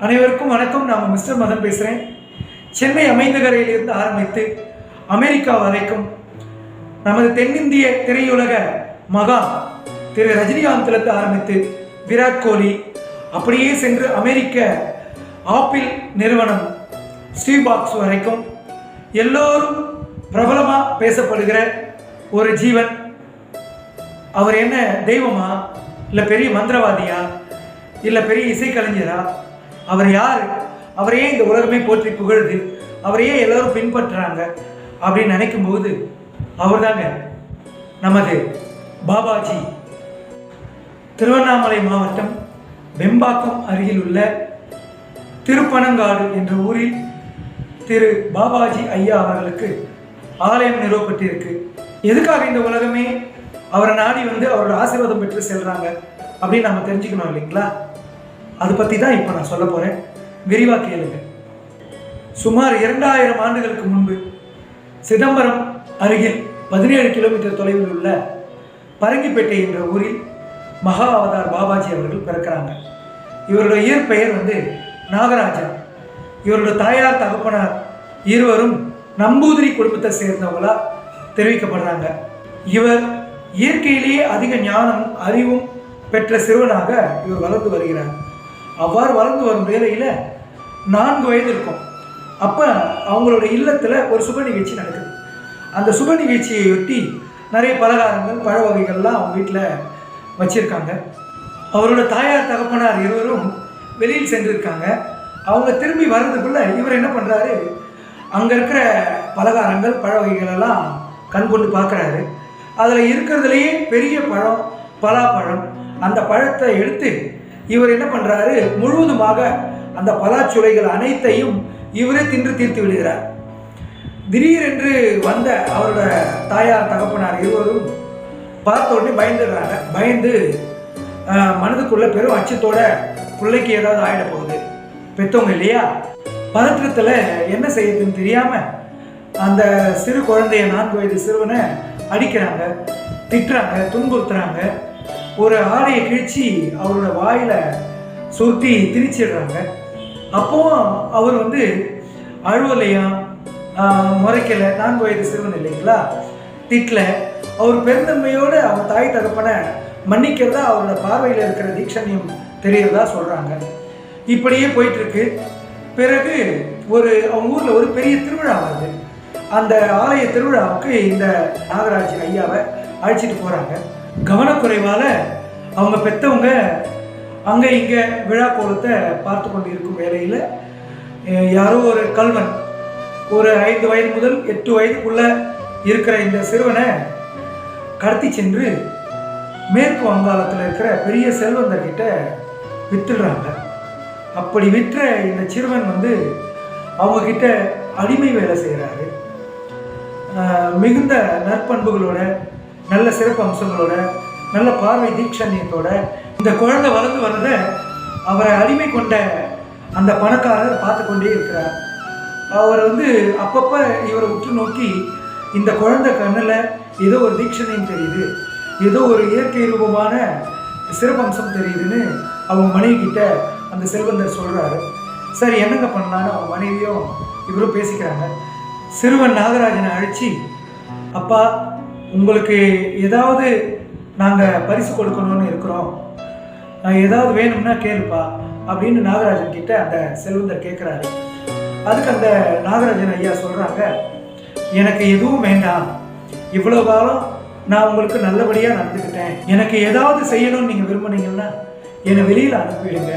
அனைவருக்கும் வணக்கம். நான் மிஸ்டர் மதன் பேசுகிறேன். சென்னை அமைந்தகரையிலிருந்து ஆரம்பித்து அமெரிக்கா வரைக்கும் நமது தென்னிந்திய திரையுலக மகா திரு ரஜினிகாந்திலிருந்து ஆரம்பித்து விராட் கோலி, அப்படியே சென்று அமெரிக்க ஆப்பிள் நிறுவனம் ஸ்டீவ் பாக்ஸ் வரைக்கும் எல்லோரும் பிரபலமாக பேசப்படுகிற ஒரு ஜீவன். அவர் என்ன தெய்வமா, இல்லை பெரிய மந்திரவாதியா, இல்லை பெரிய இசைக்கலைஞரா? அவர் யார்? அவரையே இந்த உலகமே போற்றி புகழுது, அவரையே எல்லோரும் பின்பற்றுறாங்க அப்படின்னு நினைக்கும்போது அவர் தாங்க நமது பாபாஜி. திருவண்ணாமலை மாவட்டம் வெம்பாக்கம் அருகில் உள்ள திருப்பனங்காடு என்ற ஊரில் திரு பாபாஜி ஐயா அவர்களுக்கு ஆலயம் நிறுவப்பட்டிருக்கு. எதுக்காக இந்த உலகமே அவரை நாடி வந்து அவரோட ஆசீர்வாதம் பெற்று செல்றாங்க அப்படின்னு நம்ம தெரிஞ்சுக்கணும் இல்லைங்களா? அதை பற்றி தான் இப்போ நான் சொல்ல போகிறேன். விரிவாக கேளுங்க. சுமார் 2000 ஆண்டுகளுக்கு முன்பு சிதம்பரம் அருகில் 17 கிலோமீட்டர் தொலைவில் உள்ள பரங்கிப்பேட்டை என்ற ஊரில் மகா அவதார் பாபாஜி அவர்கள் பிறக்கிறாங்க. இவருடைய இயற்பெயர் வந்து நாகராஜன். இவருடைய தாயார் தகப்பனார் இருவரும் நம்பூதிரி குடும்பத்தை சேர்ந்தவங்களா தெரிவிக்கப்படுறாங்க. இவர் இயற்கையிலேயே அதிக ஞானம் அறிவும் பெற்ற சிறுவனாக இவர் வளர்ந்து வருகிறார். அவ்வாறு வளர்ந்து வரும் வேளையில் 4 வயது இருக்கும். அப்போ அவங்களோட இல்லத்தில் ஒரு சுப நிகழ்ச்சி நடக்குது. அந்த சுப நிகழ்ச்சியையொட்டி நிறைய பலகாரங்கள் பழ வகைகள்லாம் அவங்க வீட்டில் வச்சுருக்காங்க. அவரோட தாயார் தகப்பனார் இருவரும் வெளியில் சென்றிருக்காங்க. அவங்க திரும்பி வர்றதுக்குள்ளே இவர் என்ன பண்ணுறாரு, அங்கே இருக்கிற பலகாரங்கள் பழ வகைகளெல்லாம் கண் கொண்டு பார்க்குறாரு. அதில் இருக்கிறதுலையே பெரிய பழம் பலாப்பழம். அந்த பழத்தை எடுத்து இவர் என்ன பண்ணுறாரு, முழுவதுமாக அந்த பலாச்சுளைகள் அனைத்தையும் இவரே தின்று தீர்த்து விடுகிறார். திடீரென்று வந்த அவரோட தாயார் தகப்பனார் இருவரும் பார்த்த உடனே பயந்துடுறாங்க. பயந்து மனதுக்குள்ள பெரும் அச்சத்தோட பிள்ளைக்கு ஏதாவது ஆகிட போகுது, பெற்றவங்க இல்லையா, பதற்றத்தில் என்ன செய்யுதுன்னு தெரியாமல் அந்த சிறு குழந்தைய 4 வயது சிறுவனை அடிக்கிறாங்க, திட்டுறாங்க, துன்புறுத்துறாங்க. ஒரு ஆடையை கிழிச்சு அவரோட வாயில் சுருட்டி திரிச்சிடுறாங்க. அப்போவும் அவர் வந்து அழுவலையா, முறைக்கலை. 4 வயது சிறுவன் இல்லைங்களா, திட்டல. அவர் பெருந்தன்மையோடு அவர் தாய் தகப்பனை மன்னிக்கிறதா அவரோட பார்வையில் இருக்கிற தீட்சண்யம் தெரியறதா சொல்கிறாங்க. இப்படியே போயிட்டுருக்கு. பிறகு அவங்க ஊரில் ஒரு பெரிய திருவிழா வருது. அந்த ஆலய திருவிழாவுக்கு இந்த நாகராஜ் ஐயாவை அழைச்சிட்டு போகிறாங்க. கவனக்குறைவால் அவங்க பெற்றவங்க அங்கே இங்கே விழா கோலத்தை பார்த்து கொண்டு இருக்கும் வேளையில் யாரோ ஒரு கல்வன், ஒரு 5 வயது முதல் 8 வயதுக்குள்ளே இருக்கிற இந்த சிறுவனை கடத்தி சென்று மேற்கு வங்காளத்தில் இருக்கிற பெரிய செல்வந்தர்கிட்ட விற்றுடுறாங்க. அப்படி விற்ற இந்த சிறுவன் வந்து அவங்கக்கிட்ட அடிமை வேலை செய்கிறாரு. மிகுந்த நற்பண்புகளோட, நல்ல சிறப்பு அம்சங்களோட, நல்ல பார்வை தீட்சண்யத்தோட இந்த குழந்தை வளர்ந்து வர்றதை அவரை அடிமை கொண்ட அந்த பணக்காரர் பார்த்து கொண்டே இருக்கிறார். அவர் வந்து அப்பப்போ இவரை உற்று நோக்கி இந்த குழந்தை கண்ணில் ஏதோ ஒரு தீட்சண்யம் தெரியுது, ஏதோ ஒரு இயற்கை ரூபமான சிறப்பம்சம் தெரியுதுன்னு அவங்க மனைவி கிட்ட அந்த செல்வந்தர் சொல்கிறாரு. சரி, என்னங்க பண்ணலான்னு அவங்க மனைவியும் இவரும் பேசிக்கிறாங்க. சிறுவன் நாகராஜனை அழைச்சி, அப்பா உங்களுக்கு ஏதாவது நாங்கள் பரிசு கொடுக்கணும்னு இருக்கிறோம், ஏதாவது வேணும்னா கேளுப்பா அப்படின்னு நாகராஜன் கிட்ட அந்த செல்வந்தர் கேட்குறாரு. அதுக்கு அந்த நாகராஜன் ஐயா சொல்கிறாங்க, எனக்கு எதுவும் வேண்டாம், இவ்வளோ காலம் நான் உங்களுக்கு நல்லபடியாக நடந்துக்கிட்டேன், எனக்கு ஏதாவது செய்யணும்னு நீங்கள் விரும்புனீங்கன்னா என்னை வெளியில் அனுப்பிவிடுங்க,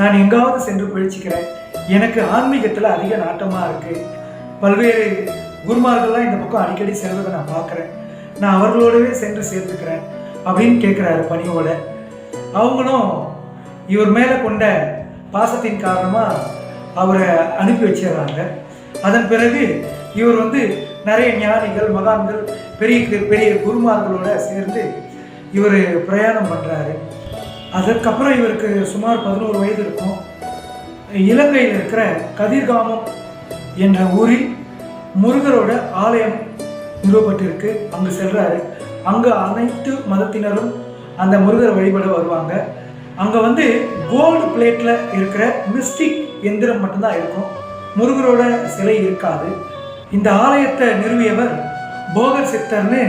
நான் எங்காவது சென்று பிழைச்சிக்கிறேன், எனக்கு ஆன்மீகத்தில் அதிக நாட்டமாக இருக்குது, பல்வேறு குருமார்கள்லாம் இந்த பக்கம் அடிக்கடி செல்வதை நான் பார்க்குறேன், நான் அவர்களோடவே சென்று சேர்த்துக்கிறேன் அப்படின்னு கேட்குறாரு பணியோட. அவங்களும் இவர் மேலே கொண்ட பாசத்தின் காரணமாக அவரை அனுப்பி வச்சிடுறாங்க. அதன் பிறகு இவர் வந்து நிறைய ஞானிகள், மகான்கள், பெரிய பெரிய குருமார்களோட சேர்ந்து இவர் பிரயாணம் பண்ணுறாரு. அதற்கப்புறம் இவருக்கு சுமார் 11 வயது இருக்கும். இலங்கையில் இருக்கிற கதிர்காமம் என்ற ஊரில் முருகரோட ஆலயம் நிறுவப்பட்டிருக்கு. அங்கே செல்றாரு. அங்கே அனைத்து மதத்தினரும் அந்த முருகர் வழிபட வருவாங்க. அங்கே வந்து கோல்டு பிளேட்டில் இருக்கிற மிஸ்டிக் எந்திரம் மட்டும்தான் இருக்கும், முருகரோட சிலை இருக்காது. இந்த ஆலயத்தை நிறுவியவர் போகர் சித்தர்னு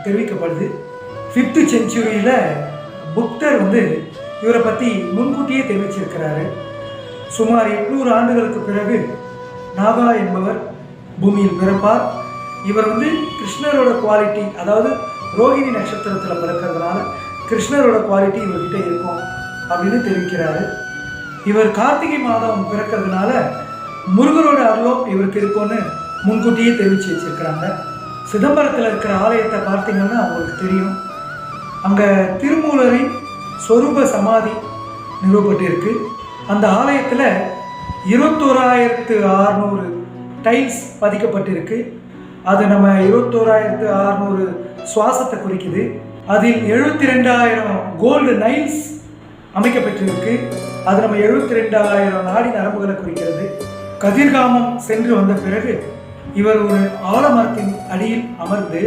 தெரிவிக்கப்படுது. 5th செஞ்சுரியில் புத்தர் வந்து இவரை பற்றி முன்கூட்டியே தெரிவிச்சிருக்கிறாரு. சுமார் 800 ஆண்டுகளுக்கு பிறகு நாகா என்பவர் பூமியில் பிறப்பார். இவர் வந்து கிருஷ்ணரோட குவாலிட்டி, அதாவது ரோகிணி நட்சத்திரத்தில் பிறக்கிறதுனால கிருஷ்ணரோட குவாலிட்டி இவர்கிட்ட இருக்கும் அப்படின்னு தெரிவிக்கிறாரு. இவர் கார்த்திகை மாதம் பிறக்கிறதுனால முருகரோட அருளும் இவருக்கு இருக்கும்னு முன்கூட்டியே தெரிவித்து வச்சிருக்கிறாங்க. சிதம்பரத்தில் இருக்கிற ஆலயத்தை பார்த்தீங்கன்னா அவங்களுக்கு தெரியும். அங்கே திருமூலரின் சொரூப சமாதி நிறுவப்பட்டிருக்கு. அந்த ஆலயத்தில் 21,600 டைல்ஸ் பதிக்கப்பட்டிருக்கு. அது நம்ம 21,600 சுவாசத்தை குறிக்குது. அதில் 72,000 கோல்டு நைல்ஸ் அமைக்கப்பட்டிருக்கு. அது நம்ம 72,000 நாடி நரம்புகளை குறிக்கிறது. கதிர்காமம் சென்று வந்த பிறகு இவர் ஒரு ஆலமரத்தின் அடியில் அமர்ந்து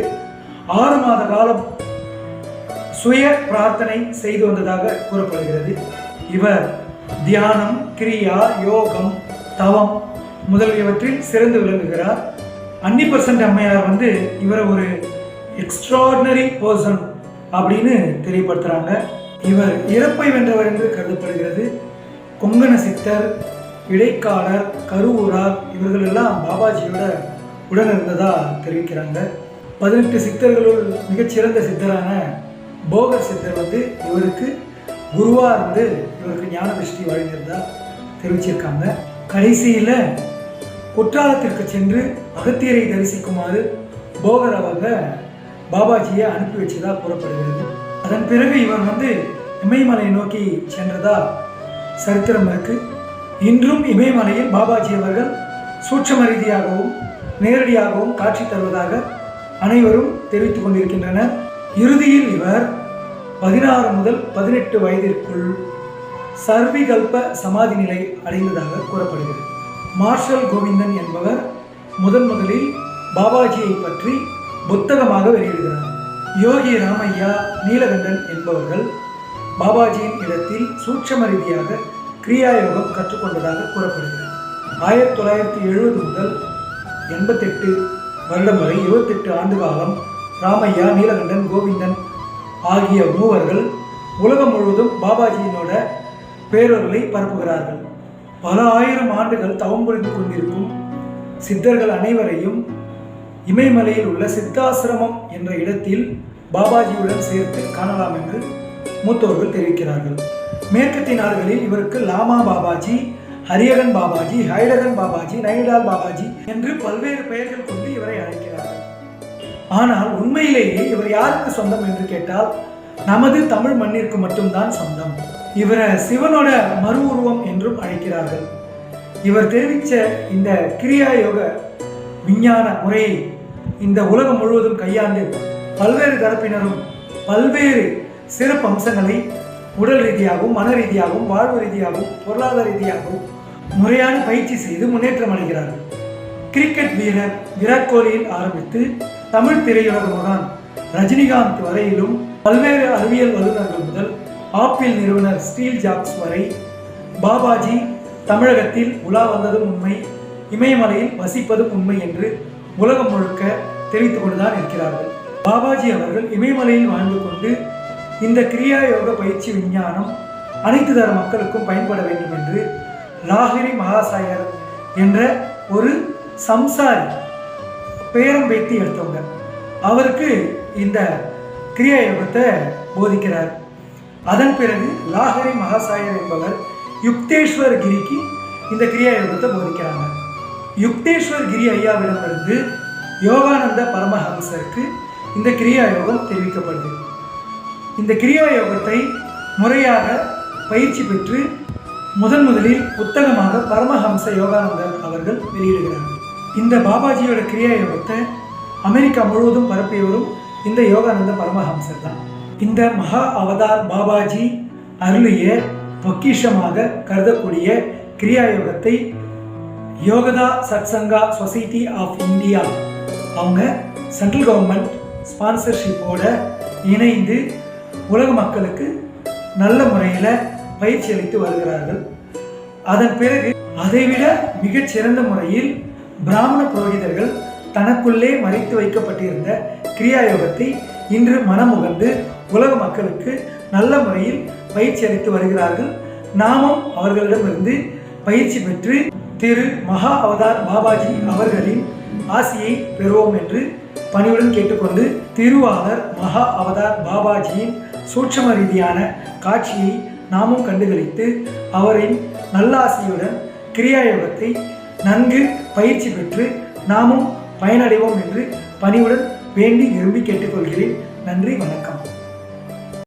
6 மாத காலம் சுய பிரார்த்தனை செய்து வந்ததாக கூறப்படுகிறது. இவர் தியானம், கிரியா, யோகம், தவம் முதலியவற்றில் சிறந்து விளங்குகிறார். அன்னிபெர்சன்ட் அம்மையார் வந்து இவரை ஒரு எக்ஸ்ட்ராடினரி பர்சன் அப்படின்னு தெரியப்படுத்துகிறாங்க. இவர் இறப்பை வென்றவர் என்று கருதப்படுகிறது. கொங்கண சித்தர், இடைக்காலர், கருவூரார் இவர்கள் எல்லாம் பாபாஜியோட உடன் இருந்ததா தெரிவிக்கிறாங்க. 18 சித்தர்களுள் மிகச்சிறந்த சித்தரான போகர் சித்தர் வந்து இவருக்கு குருவா இருந்து இவருக்கு ஞான திருஷ்டி வழங்கியிருந்தா தெரிவிச்சிருக்காங்க. கடைசியில் குற்றாலத்திற்கு சென்று அகத்தியரை தரிசிக்குமாறு போகர் அவங்க பாபாஜியை அனுப்பி வச்சதா கூறப்படுகிறது. அதன் பிறகு இவர் வந்து இமயமலை நோக்கி சென்றதா சரித்திரம் இருக்கு. இன்றும் இமயமலையில் பாபாஜி அவர்கள் சூட்சம ரீதியாகவும் நேரடியாகவும் காட்சி தருவதாக அனைவரும் தெரிவித்துக் கொண்டிருக்கின்றனர். இறுதியில் இவர் 16 முதல் 18 வயதிற்குள் சர்விகல்ப சமாதி நிலை அடைந்ததாக கூறப்படுகிறது. மார்ஷல் கோவிந்தன் என்பவர் முதலில் பாபாஜியை பற்றி புத்தகமாக வெளியிடுகிறார். யோகி ராமையா, நீலகண்டன் என்பவர்கள் பாபாஜியின் இடத்தில் சூட்சம ரீதியாக கிரியாயோகம் கற்றுக்கொண்டதாக கூறப்படுகிறது. 1970 முதல் 88 வருடம் வரை 28 ஆண்டு காலம் ராமையா, நீலகண்டன், கோவிந்தன் ஆகிய மூவர்கள் உலகம் முழுவதும் பாபாஜியினோட பேரொருளை பரப்புகிறார்கள். பல ஆயிரம் ஆண்டுகள் தவம் புரிந்து கொண்டிருக்கும் சித்தர்கள் அனைவரையும் இமயமலையில் உள்ள சித்தாசிரமம் என்ற இடத்தில் பாபாஜியுடன் சேர்த்து காணலாம் என்று மூத்தோர்கள் தெரிவிக்கிறார்கள். மேற்கத்திய நாடுகளில் இவருக்கு லாமா பாபாஜி, ஹரியகன் பாபாஜி, ஹைடகன் பாபாஜி, நைடால் பாபாஜி என்று பல்வேறு பெயர்கள் கொண்டு இவரை அழைக்கிறார்கள். ஆனால் உண்மையிலேயே இவர் யாருக்கு சொந்தம் என்று கேட்டால் நமது தமிழ் மண்ணிற்கு மட்டும்தான் சொந்தம். இவரை சிவனோட மறு உருவம் என்றும் அழைக்கிறார்கள். இவர் தெரிவித்த இந்த கிரியா யோக விஞ்ஞான முறையை இந்த உலகம் முழுவதும் கையாண்டு பல்வேறு தரப்பினரும் பல்வேறு சிறப்பு அம்சங்களை உடல் ரீதியாகவும், மன ரீதியாகவும், வாழ்வு ரீதியாகவும், பொருளாதார ரீதியாகவும் முறையான பயிற்சி செய்து முன்னேற்றம் அடைகிறார்கள். கிரிக்கெட் வீரர் விராட் கோலியில் ஆரம்பித்து தமிழ் திரையுலக மகான் ரஜினிகாந்த் வரையிலும் பல்வேறு அறிவியல் வல்லுநர்கள் முதல் ஆப்பிள் நிறுவனர் ஸ்டீவ் ஜாப்ஸ் வரை பாபாஜி தமிழகத்தில் உலா வந்ததும் உண்மை, இமயமலையில் வசிப்பதும் உண்மை என்று உலகம் முழுக்க தெரிவித்துக் கொண்டுதான் இருக்கிறார்கள். பாபாஜி அவர்கள் இமயமலையில் வாழ்ந்து கொண்டு இந்த கிரியா யோக பயிற்சி விஞ்ஞானம் அனைத்து தர மக்களுக்கும் பயன்பட வேண்டும் என்று லாஹிரி மகாசாயர் என்ற ஒரு சம்சாரி பேரம் பேத்தி எடுத்தவங்க அவருக்கு இந்த கிரியா யோகத்தை போதிக்கிறார். அதன் பிறகு லாஹிரி மகாசாயர் என்பவர் யுக்தேஸ்வர் கிரிக்கு இந்த கிரியா யோகத்தை போதிக்கிறாங்க. யுக்தேஸ்வர் கிரி ஐயாவிடமிருந்து யோகானந்த பரமஹம்சருக்கு இந்த கிரியா யோகம் தெரிவிக்கப்படுது. இந்த கிரியா யோகத்தை முறையாக பயிற்சி பெற்று முதலில் புத்தகமாக பரமஹம்ச யோகானந்தர் அவர்கள் வெளியிடுகிறார்கள். இந்த பாபாஜியோட கிரியா யோகத்தை அமெரிக்கா முழுவதும் பரப்பியவரும் இந்த யோகானந்த பரமஹம்சர் தான். இந்த மகா அவதார் பாபாஜி அருளிய பொக்கிஷமாக கருதக்கூடிய கிரியா யோகத்தை Jehoaddah Satsanga society of India அவங்க சென்ட்ரல் கவர்மெண்ட் ஸ்பான்சர்ஷிப்போட இணைந்து உலக மக்களுக்கு நல்ல முறையில் பயிற்சி அளித்து வருகிறார்கள். அதன் பிறகு அதைவிட மிகச் சிறந்த முறையில் பிராமண புரோகிதர்கள் தனக்குள்ளே மறைத்து வைக்கப்பட்டிருந்த கிரியா யோகத்தை இன்று மனமுகந்து உலக மக்களுக்கு நல்ல முறையில் பயிற்சி அளித்து வருகிறார்கள். நாமும் அவர்களிடமிருந்து பயிற்சி பெற்று திரு மகா அவதார் பாபாஜி அவர்களின் ஆசியை பெறுவோம் என்று பணிவுடன் கேட்டுக்கொண்டு, திருவாளர் மகா அவதார் பாபாஜியின் சூட்சும ரீதியான காட்சியை நாமும் கண்டுகளித்து அவரின் நல்லாசியுடன் கிரியா யோகத்தை நன்கு பயிற்சி பெற்று நாமும் பயனடைவோம் என்று பணிவுடன் வேண்டி விரும்பி கேட்டுக்கொள்கிறேன். நன்றி, வணக்கம்.